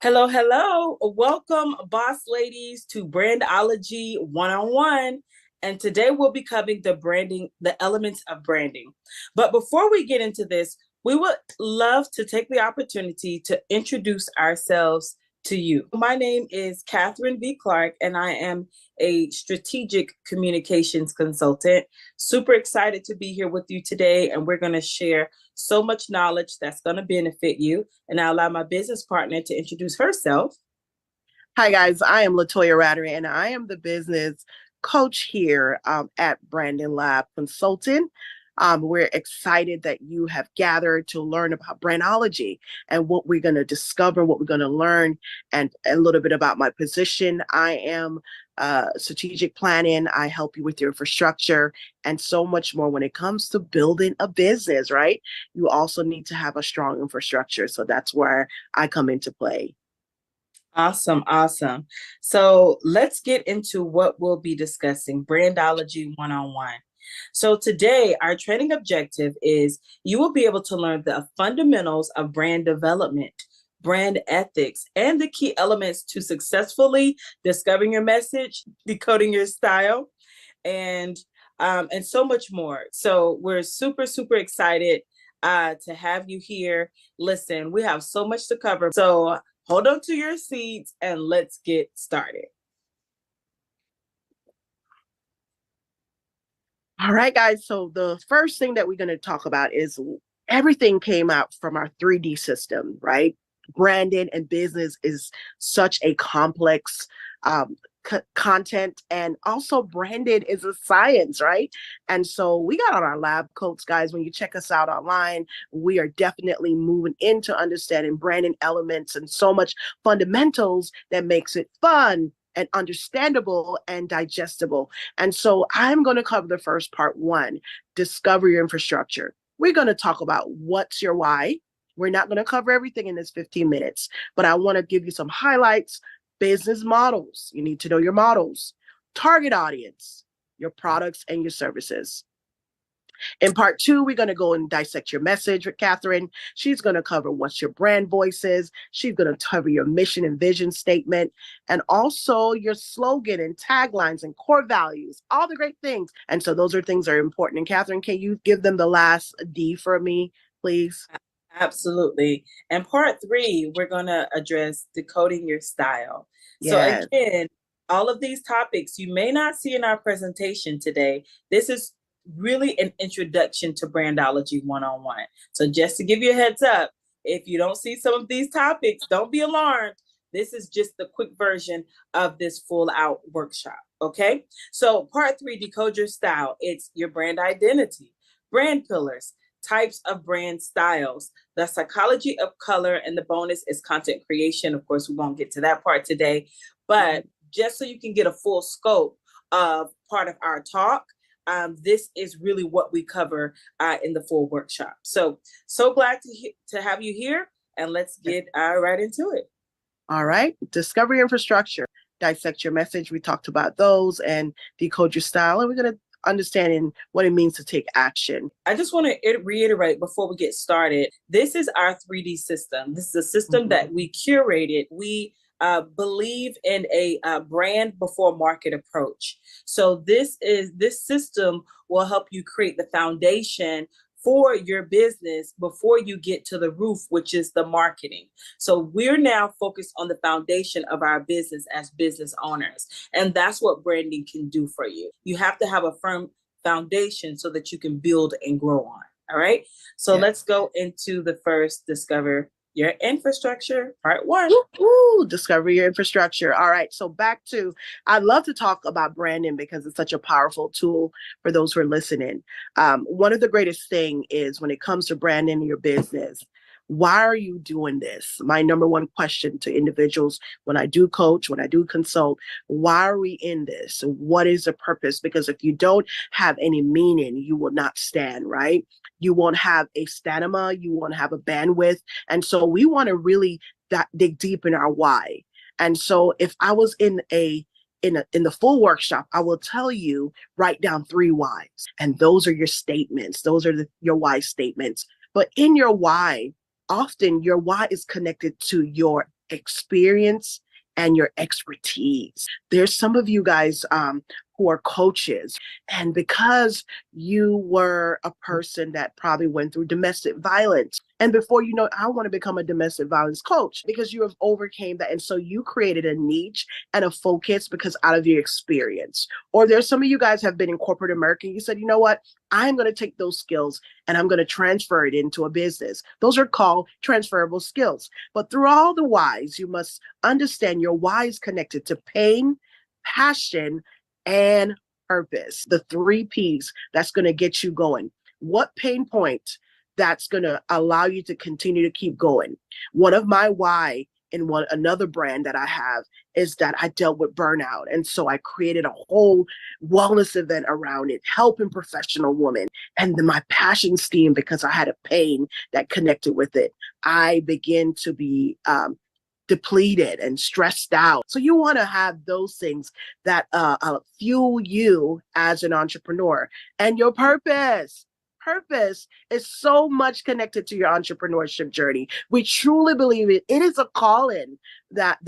Hello, hello. Welcome, boss ladies, to Brandology One-on-One. And today we'll be covering the elements of branding. But before we get into this, we would love to take the opportunity to introduce ourselves to you. My name is Catherine V. Clark, and I am a strategic communications consultant. Super excited to be here with you today, and we're going to share so much knowledge that's going to benefit you. And I'll allow my business partner to introduce herself. Hi, guys. I am LaToya Rattery, and I am the business coach here at Brandon Lab Consulting. We're excited that you have gathered to learn about brandology and what we're going to discover, what we're going to learn, and a little bit about my position. I am strategic planning. I help you with your infrastructure and so much more when it comes to building a business, right? You also need to have a strong infrastructure. So that's where I come into play. Awesome, awesome. So let's get into what we'll be discussing, Brandology One-on-One. So today, our training objective is you will be able to learn the fundamentals of brand development, brand ethics, and the key elements to successfully discovering your message, decoding your style, and so much more. So we're super, super excited to have you here. Listen, we have so much to cover. So hold on to your seats and let's get started. All right, guys. So the first thing that we're going to talk about is everything came out from our 3D system, right? Branding and business is such a complex content, and also branded is a science, right? And so we got on our lab coats, guys. When you check us out online, we are definitely moving into understanding branding elements and so much fundamentals that makes it fun and understandable and digestible. And so I'm going to cover the first part one, discover your infrastructure. We're going to talk about what's your why. We're not going to cover everything in this 15 minutes, but I want to give you some highlights. Business models. You need to know your models. Target audience, your products and your services. In part two, we're going to go and dissect your message with Catherine. She's going to cover what's your brand voice is. She's going to cover your mission and vision statement, and also your slogan and taglines and core values, all the great things. And so those are things that are important. And Catherine, can you give them the last D for me, please? Absolutely. And part three, we're going to address decoding your style. Yes. So again, all of these topics you may not see in our presentation today. This is really an introduction to Brandology One-on-One. So just to give you a heads up, if you don't see some of these topics, don't be alarmed. This is just the quick version of this full out workshop. Okay. So part three, decode your style. It's your brand identity, brand pillars, types of brand styles, the psychology of color, and the bonus is content creation. Of course, we won't get to that part today, but just so you can get a full scope of part of our talk, this is really what we cover in the full workshop. So glad to have you here, and let's get right into it. All right. Discover your infrastructure, dissect your message. We talked about those, and decode your style. And we're going to understanding what it means to take action. I just want to reiterate before we get started, this is our 3D system. This is a system that we curated. We believe in a brand before market approach. So this system will help you create the foundation for your business before you get to the roof, which is the marketing. So we're now focused on the foundation of our business as business owners. And that's what branding can do for you. You have to have a firm foundation so that you can build and grow on. All right. So let's go into the first discover your infrastructure, part one. Discover your infrastructure. All right. So back to, I'd love to talk about branding because it's such a powerful tool for those who are listening. One of the greatest thing is when it comes to branding your business, why are you doing this? My number one question to individuals when I do coach, when I do consult, why are we in this? What is the purpose? Because if you don't have any meaning, you will not stand, right? You won't have a stamina, you won't have a bandwidth. And so we want to really dig deep in our why. And so if I was in the full workshop, I will tell you, write down 3 whys. And those are your statements. Those are your why statements. But in your why, often your why is connected to your experience and your expertise. There's some of you guys who are coaches, and because you were a person that probably went through domestic violence, and before you know it, I want to become a domestic violence coach because you have overcame that. And so you created a niche and a focus because out of your experience. Or there's some of you guys have been in corporate America. You said, you know what? I'm going to take those skills and I'm going to transfer it into a business. Those are called transferable skills. But through all the whys, you must understand your why is connected to pain, passion, and purpose. The 3 P's that's going to get you going. What pain point that's going to allow you to continue to keep going? One of my why in another brand that I have is that I dealt with burnout. And so I created a whole wellness event around it, helping professional women. And then my passion steam, because I had a pain that connected with it, I began to be depleted and stressed out. So you want to have those things that fuel you as an entrepreneur. And your purpose. Purpose is so much connected to your entrepreneurship journey. We truly believe it. It is a calling that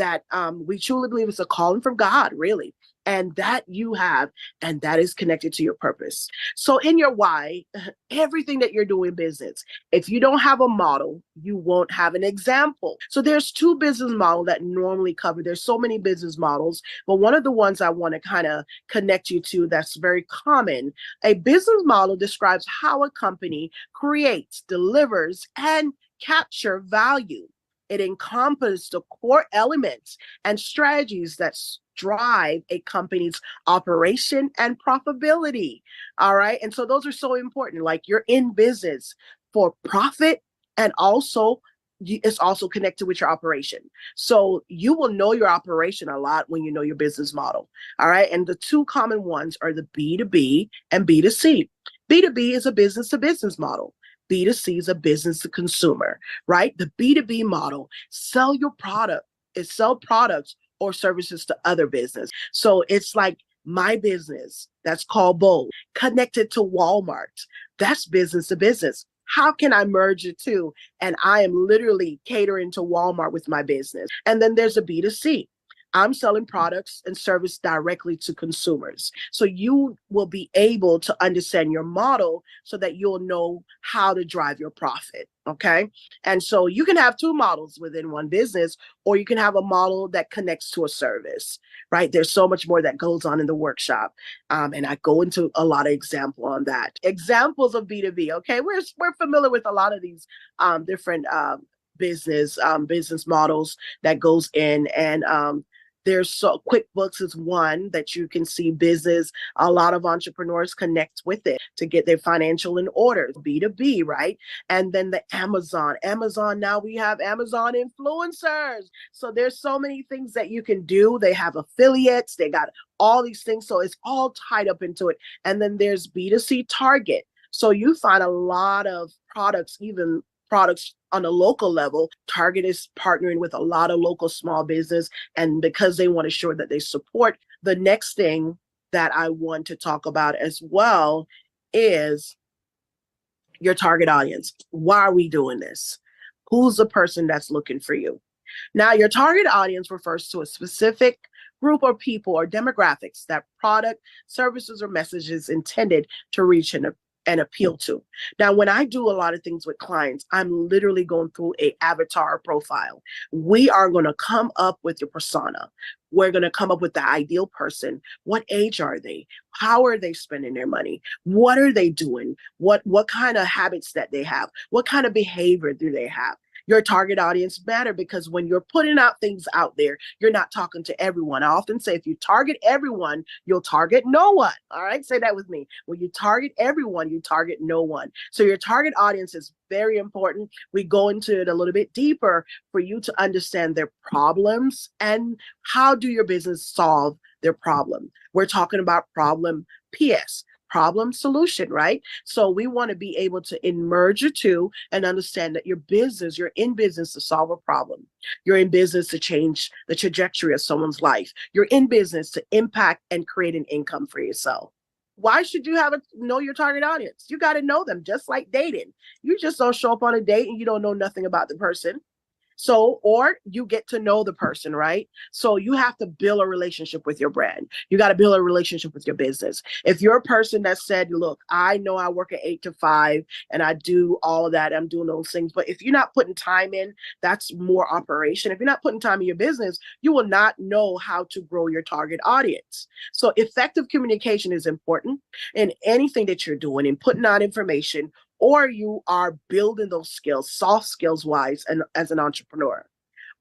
we truly believe it's a calling from God, really, and that you have, and that is connected to your purpose. So in your why, everything that you're doing business, if you don't have a model, you won't have an example. So there's 2 business models that normally cover. There's so many business models, but one of the ones I want to kind of connect you to that's very common. A business model describes how a company creates, delivers, and capture value. It encompasses the core elements and strategies that drive a company's operation and profitability. All right. And so those are so important. Like, you're in business for profit, and also it's also connected with your operation. So you will know your operation a lot when you know your business model. All right. And the 2 common ones are the B2B and B2C. B2B is a business to business model. B2C is a business to consumer, right? The B2B model, sell your product, is sell products or services to other business. So it's like my business, that's called Bold, connected to Walmart. That's business to business. How can I merge the 2? And I am literally catering to Walmart with my business. And then there's a B2C. I'm selling products and service directly to consumers. So you will be able to understand your model so that you'll know how to drive your profit. Okay. And so you can have 2 models within one business, or you can have a model that connects to a service, right? There's so much more that goes on in the workshop. And I go into a lot of example on that. Examples of B2B. Okay. We're familiar with a lot of these different business models that goes in, and there's so QuickBooks is one that you can see business. A lot of entrepreneurs connect with it to get their financial in order. B2B, right? And then the Amazon. Now we have Amazon influencers. So there's so many things that you can do. They have affiliates. They got all these things. So it's all tied up into it. And then there's B2C Target. So you find a lot of products, even products on a local level. Target is partnering with a lot of local small business, and because they want to ensure that they support. The next thing that I want to talk about as well is your target audience. Why are we doing this? Who's the person that's looking for you? Now, your target audience refers to a specific group of people or demographics that product, services, or messages intended to reach and appeal to. Now, when I do a lot of things with clients, I'm literally going through a avatar profile. We are going to come up with your persona. We're going to come up with the ideal person. What age are they? How are they spending their money? What are they doing? What kind of habits that they have? What kind of behavior do they have? Your target audience matter, because when you're putting out things out there, you're not talking to everyone. I often say, if you target everyone, you'll target no one. All right, say that with me. When you target everyone, you target no one. So your target audience is very important. We go into it a little bit deeper for you to understand their problems and how do your business solve their problem. We're talking about problem PS. Problem solution, right? So we want to be able to merge your 2 and understand that you're in business to solve a problem. You're in business to change the trajectory of someone's life. You're in business to impact and create an income for yourself. Why should you know your target audience? You got to know them, just like dating. You just don't show up on a date and you don't know nothing about the person. So, or you get to know the person, right? So you have to build a relationship with your brand. You got to build a relationship with your business. If you're a person that said, look, I know I work at 8 to 5 and I do all of that, I'm doing those things. But if you're not putting time in, that's more operation. If you're not putting time in your business, you will not know how to grow your target audience. So effective communication is important in anything that you're doing and putting out information, or you are building those skills, soft skills wise, and as an entrepreneur.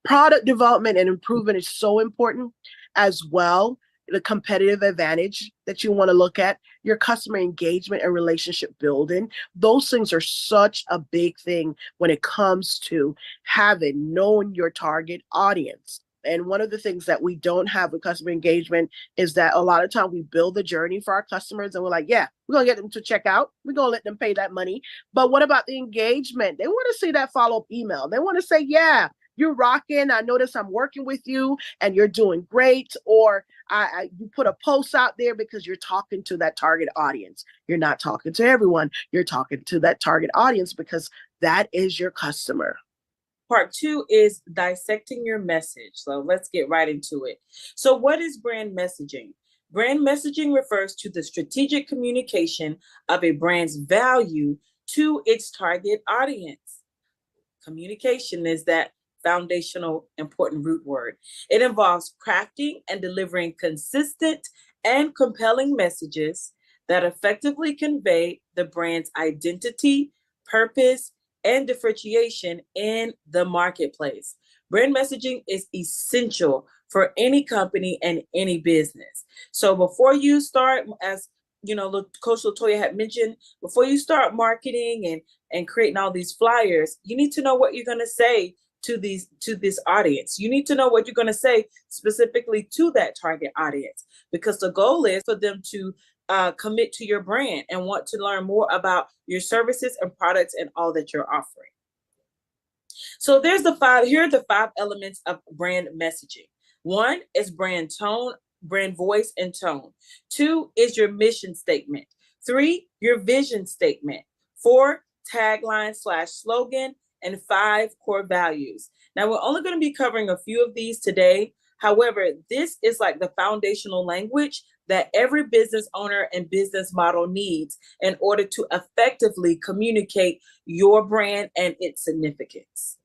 Product development and improvement is so important as well. The competitive advantage that you want to look at, your customer engagement and relationship building. Those things are such a big thing when it comes to knowing your target audience. And one of the things that we don't have with customer engagement is that a lot of time we build the journey for our customers and we're like, yeah, we're going to get them to check out. We're going to let them pay that money. But what about the engagement? They want to see that follow-up email. They want to say, yeah, you're rocking. I notice I'm working with you and you're doing great. Or you put a post out there because you're talking to that target audience. You're not talking to everyone. You're talking to that target audience because that is your customer. Part 2 is dissecting your message. So let's get right into it. So what is brand messaging? Brand messaging refers to the strategic communication of a brand's value to its target audience. Communication is that foundational important root word. It involves crafting and delivering consistent and compelling messages that effectively convey the brand's identity, purpose, and differentiation in the marketplace. Brand messaging is essential for any company and any business. So before you start, as you know, Coach LaToya had mentioned, before you start marketing and creating all these flyers, you need to know what you're going to say to this audience. You need to know what you're going to say specifically to that target audience, because the goal is for them to commit to your brand and want to learn more about your services and products and all that you're offering. So here are the 5 elements of brand messaging. 1 is brand tone, brand voice and tone. 2 is your mission statement. 3, your vision statement. 4, tagline / slogan. And 5, core values. Now, we're only going to be covering a few of these today. However, this is like the foundational language that every business owner and business model needs in order to effectively communicate your brand and its significance.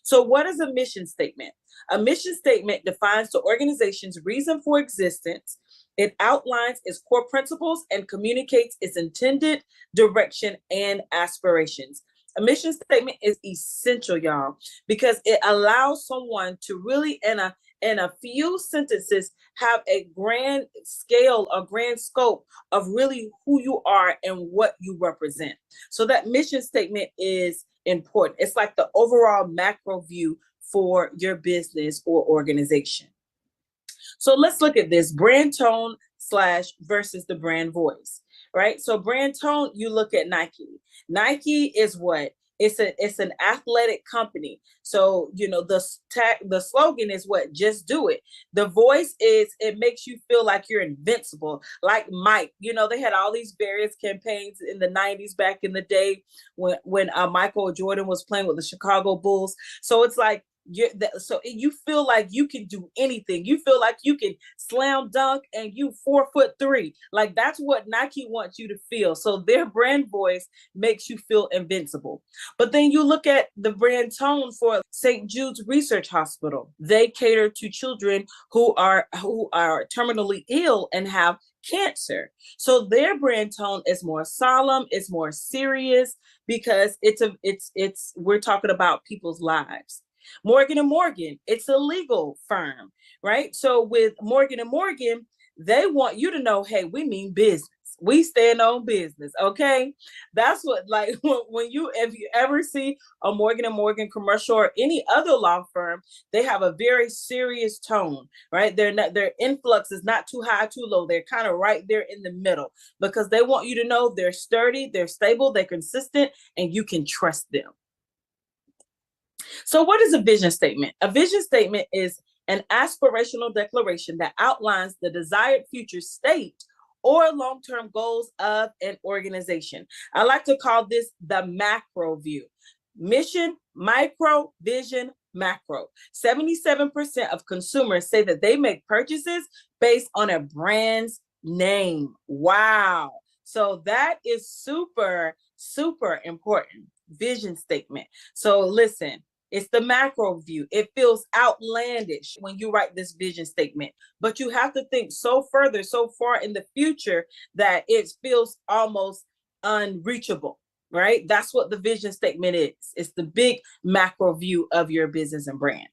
So what is a mission statement? A mission statement defines the organization's reason for existence. It outlines its core principles and communicates its intended direction and aspirations. A mission statement is essential, y'all, because it allows someone to really, in a few sentences, have a grand scale, a grand scope of really who you are and what you represent. So that mission statement is important. It's like the overall macro view for your business or organization. So let's look at this brand tone / versus the brand voice, right? So brand tone, you look at Nike. Nike is what? It's an athletic company. So, you know, the slogan is what? Just do it. The voice is, it makes you feel like you're invincible, like Mike. You know, they had all these various campaigns in the 90s back in the day when Michael Jordan was playing with the Chicago Bulls. So it's like, so you feel like you can do anything. You feel like you can slam dunk and you 4'3". Like that's what Nike wants you to feel. So their brand voice makes you feel invincible. But then you look at the brand tone for St. Jude's Research Hospital. They cater to children who are terminally ill and have cancer. So their brand tone is more solemn, it's more serious, because we're talking about people's lives. Morgan & Morgan, it's a legal firm, right? So with Morgan & Morgan, they want you to know, hey, we mean business. We stand on business, okay? That's what, like, if you ever see a Morgan & Morgan commercial or any other law firm, they have a very serious tone, right? Their influx is not too high, too low. They're kind of right there in the middle, because they want you to know they're sturdy, they're stable, they're consistent, and you can trust them. So what is a vision statement? A vision statement is an aspirational declaration that outlines the desired future state or long-term goals of an organization. I like to call this the macro view. mission, micro, vision, macro. 77% of consumers say that they make purchases based on a brand's name. Wow. So that is super, super important. Vision statement. So listen, it's the macro view. It feels outlandish when you write this vision statement, but you have to think so far in the future that it feels almost unreachable, right? That's what the vision statement is. It's the big macro view of your business and brand.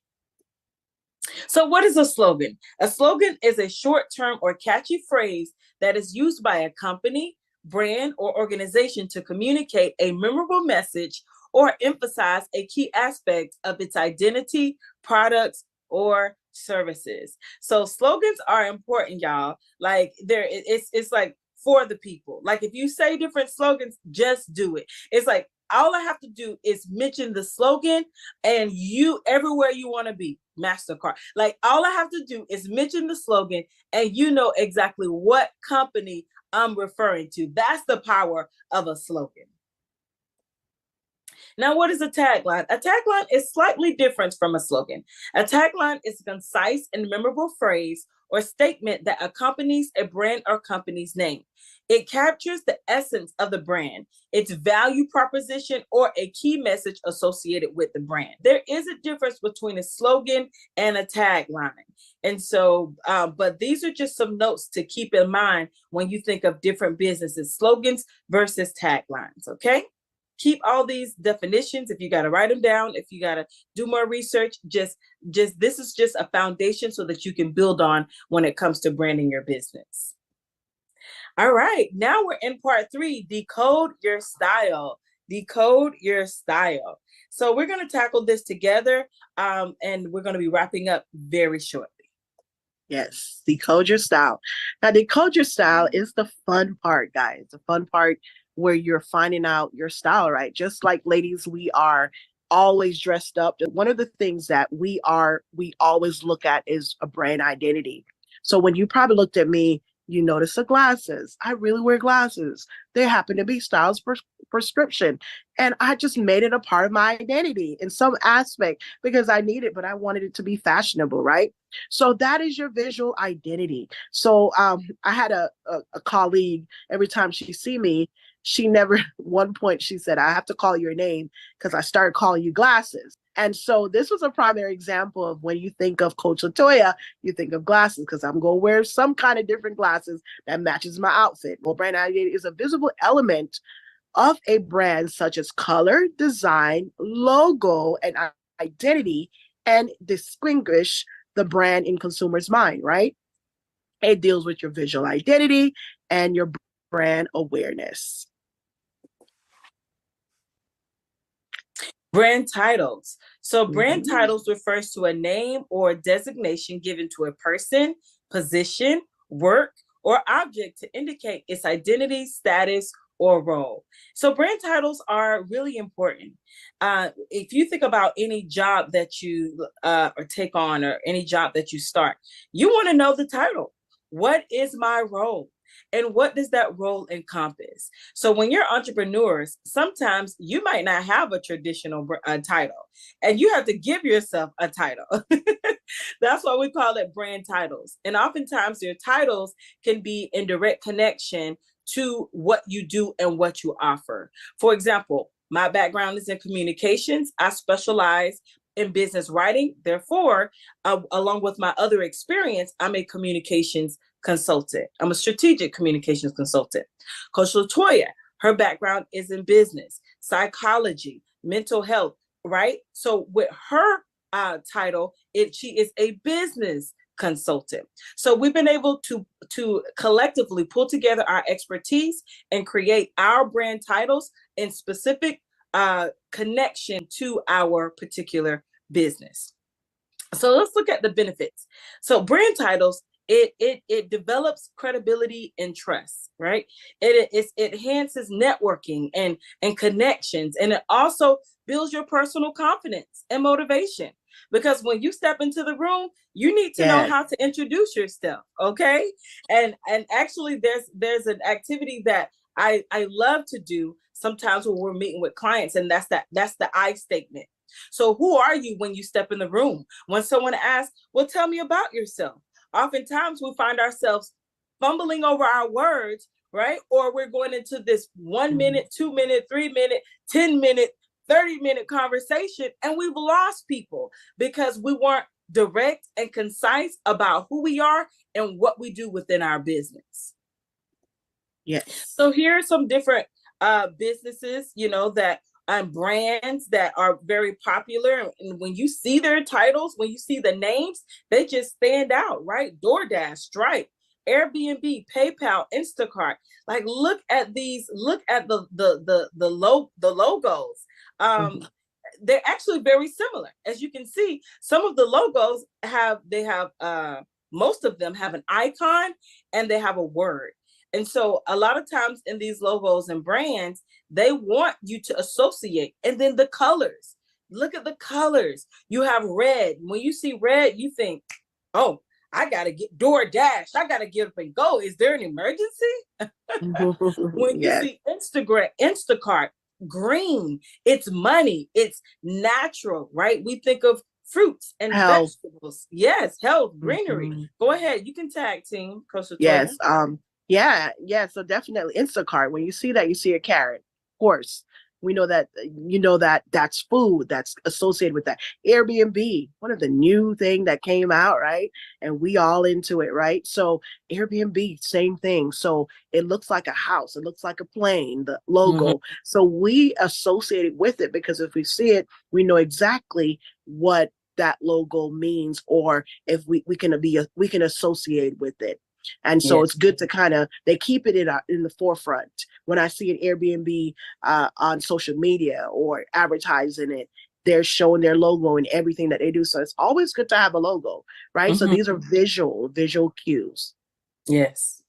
So what is a slogan? A slogan is a short-term or catchy phrase that is used by a company, brand, or organization to communicate a memorable message or emphasize a key aspect of its identity, products, or services. So slogans are important, y'all. Like it's like for the people. Like if you say different slogans, just do it. It's like all I have to do is mention the slogan and you everywhere you want to be, MasterCard. Like all I have to do is mention the slogan and you know exactly what company I'm referring to. That's the power of a slogan. Now, what is a tagline? A tagline is slightly different from a slogan. A tagline is a concise and memorable phrase or statement that accompanies a brand or company's name. It captures the essence of the brand, its value proposition, or a key message associated with the brand. There is a difference between a slogan and a tagline. And so, but these are just some notes to keep in mind when you think of different businesses, slogans versus taglines, okay? Keep all these definitions. If you got to write them down, if you got to do more research, just this is just a foundation so that you can build on when it comes to branding your business. All right, now we're in part 3, decode your style. Decode your style. So we're going to tackle this together, and we're going to be wrapping up very shortly. Yes, decode your style. Now, decode your style is the fun part, guys. The fun part where you're finding out your style, right? Just like ladies, we are always dressed up. One of the things that we always look at is a brand identity. So when you probably looked at me, you notice the glasses. I really wear glasses. They happen to be Styles prescription. And I just made it a part of my identity in some aspect because I need it, but I wanted it to be fashionable, right? So that is your visual identity. So I had a colleague, every time she see me, she never, one point she said, I have to call your name because I started calling you glasses. And so this was a primary example of when you think of Coach LaToya, you think of glasses because I'm going to wear some kind of different glasses that matches my outfit. Well, brand identity is a visible element of a brand such as color, design, logo, and identity, and distinguish the brand in consumers' mind, right? It deals with your visual identity and your brand awareness. Brand titles. So brand titles refers to a name or designation given to a person, position, work, or object to indicate its identity, status, or role. So brand titles are really important. If you think about any job that you or take on or any job that you start, you want to know the title. What is my role? And what does that role encompass? So when you're entrepreneurs, sometimes you might not have a traditional title and you have to give yourself a title. That's why we call it brand titles. And oftentimes your titles can be in direct connection to what you do and what you offer. For example, my background is in communications. I specialize in business writing. Therefore, along with my other experience, I'm a communications consultant. I'm a strategic communications consultant. Coach LaToya, her background is in business, psychology, mental health, right? So with her title, she is a business consultant. So we've been able to collectively pull together our expertise and create our brand titles in specific connection to our particular business. So let's look at the benefits. So brand titles, it develops credibility and trust, right? It enhances networking and connections, and it also builds your personal confidence and motivation. Because when you step into the room, you need to know how to introduce yourself, okay? And actually, there's an activity that I love to do sometimes when we're meeting with clients, and that's the I statement. So who are you when you step in the room? When someone asks, well, tell me about yourself. Oftentimes we find ourselves fumbling over our words, right? Or we're going into this 1 minute, 2 minute, 3 minute, 10-minute, 30-minute conversation, and we've lost people because we weren't direct and concise about who we are and what we do within our business. Yes. So here are some different businesses, that brands that are very popular. And when you see their titles, when you see the names, they just stand out, right? DoorDash, Stripe, Airbnb, PayPal, Instacart. Like, look at these. Look at the logos. They're actually very similar. As you can see, some of the logos have most of them have an icon and they have a word. And so a lot of times in these logos and brands, they want you to associate. And then the colors. Look at the colors. You have red. When you see red, you think, oh, I got to get DoorDash. I got to get up and go. Is there an emergency? When you see Instacart, green, it's money. It's natural, right? We think of fruits and vegetables. Yes, health, greenery. Go ahead. You can tag team, Coach LaToya. Yes. Yeah. So definitely Instacart. When you see that, you see a carrot. Of course, we know that, that's food that's associated with that. Airbnb, one of the new thing that came out, right? And we all into it, right? So Airbnb, same thing. So it looks like a house. It looks like a plane, the logo. So we associate with it because if we see it, we know exactly what that logo means, or if we can associate with it. And so it's good to they keep it in the forefront. When I see an Airbnb on social media or advertising it, they're showing their logo and everything that they do. So it's always good to have a logo, right? So these are visual cues. Yes.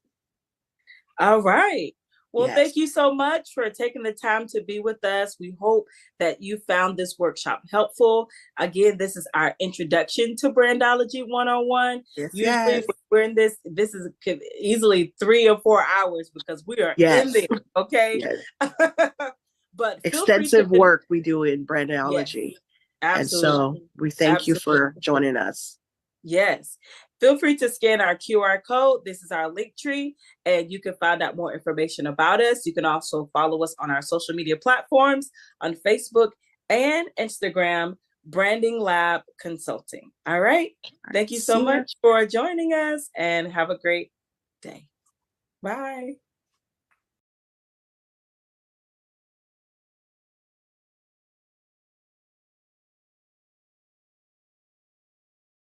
All right. Well, thank you so much for taking the time to be with us. We hope that you found this workshop helpful. Again, this is our introduction to Brandology 101. Usually we're in this is easily 3 or 4 hours because we are in there, okay? But extensive work we do in Brandology. Absolutely. And so we thank you for joining us. Yes. Feel free to scan our QR code. This is our link tree, and you can find out more information about us. You can also follow us on our social media platforms on Facebook and Instagram, Branding Lab Consulting. All right. Thank you so much for joining us, and have a great day. Bye.